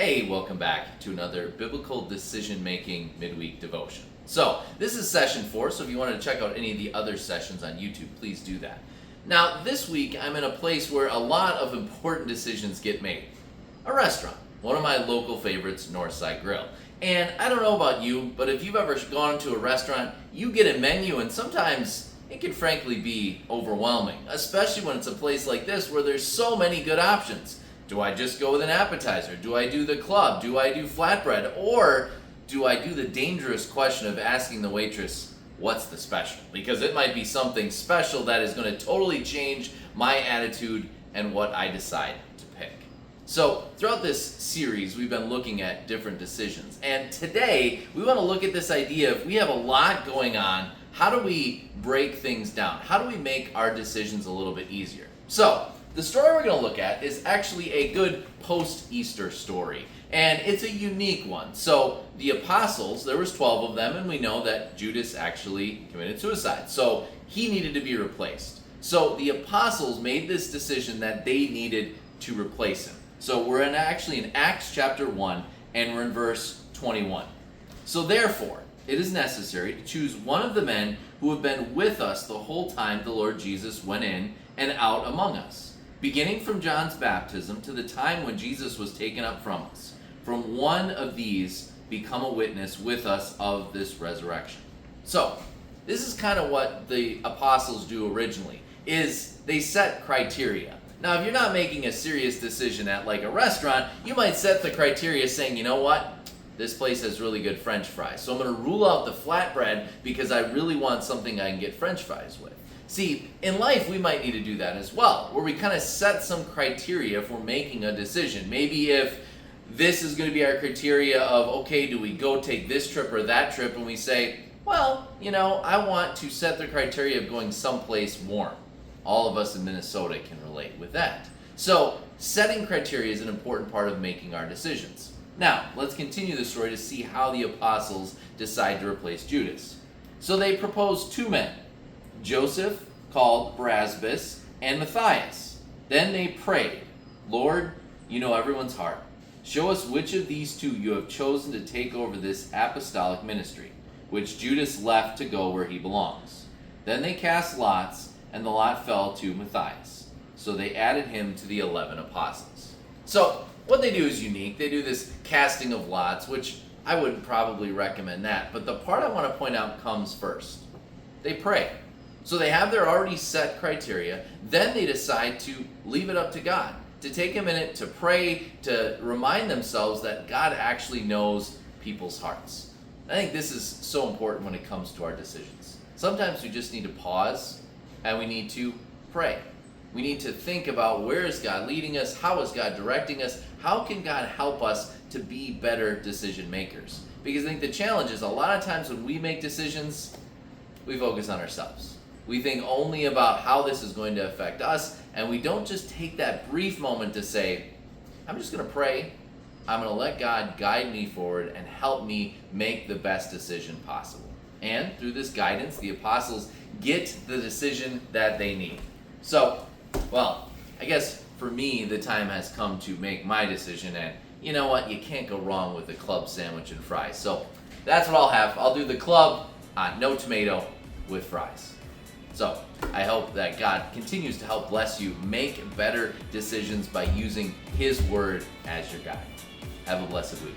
Hey, welcome back to another biblical decision-making midweek devotion. So, this is session 4, so if you want to check out any of the other sessions on YouTube, please do that. Now, this week I'm in a place where a lot of important decisions get made. A restaurant, one of my local favorites, Northside Grill. And I don't know about you, but if you've ever gone to a restaurant, you get a menu and sometimes it can frankly be overwhelming, especially when it's a place like this where there's so many good options. Do I just go with an appetizer? Do I do the club? Do I do flatbread? Or do I do the dangerous question of asking the waitress, what's the special? Because it might be something special that is going to totally change my attitude and what I decide to pick. So throughout this series, we've been looking at different decisions. And today, we want to look at this idea of we have a lot going on. How do we break things down? How do we make our decisions a little bit easier? So, the story we're going to look at is actually a good post-Easter story, and it's a unique one. So the apostles, there was 12 of them, and we know that Judas actually committed suicide, so he needed to be replaced. So the apostles made this decision that they needed to replace him. So we're actually in Acts chapter 1, and we're in verse 21. So therefore, it is necessary to choose one of the men who have been with us the whole time the Lord Jesus went in and out among us, beginning from John's baptism to the time when Jesus was taken up from us. From one of these become a witness with us of this resurrection. So, this is kind of what the apostles do originally, is they set criteria. Now, if you're not making a serious decision at like a restaurant, you might set the criteria saying, you know what? This place has really good French fries. So I'm going to rule out the flatbread because I really want something I can get French fries with. See, in life, we might need to do that as well, where we kind of set some criteria if we're making a decision. Maybe if this is going to be our criteria of, okay, do we go take this trip or that trip, and we say, well, I want to set the criteria of going someplace warm. All of us in Minnesota can relate with that. So, setting criteria is an important part of making our decisions. Now, let's continue the story to see how the apostles decide to replace Judas. So they propose 2 men. Joseph, called Barsabbas, and Matthias. Then they prayed, Lord, you know everyone's heart. Show us which of these 2 you have chosen to take over this apostolic ministry, which Judas left to go where he belongs. Then they cast lots, and the lot fell to Matthias. So they added him to the 11 apostles. So what they do is unique. They do this casting of lots, which I wouldn't probably recommend that. But the part I want to point out comes first. They pray. So they have their already set criteria. Then they decide to leave it up to God, to take a minute to pray, to remind themselves that God actually knows people's hearts. I think this is so important when it comes to our decisions. Sometimes we just need to pause and we need to pray. We need to think about, where is God leading us? How is God directing us? How can God help us to be better decision makers? Because I think the challenge is a lot of times when we make decisions, we focus on ourselves. We think only about how this is going to affect us, and we don't just take that brief moment to say, I'm just going to pray. I'm going to let God guide me forward and help me make the best decision possible. And through this guidance, the apostles get the decision that they need. So, well, I guess for me, the time has come to make my decision, and you know what? You can't go wrong with a club sandwich and fries. So that's what I'll have. I'll do the club no tomato with fries. So, I hope that God continues to help bless you make better decisions by using His Word as your guide. Have a blessed week.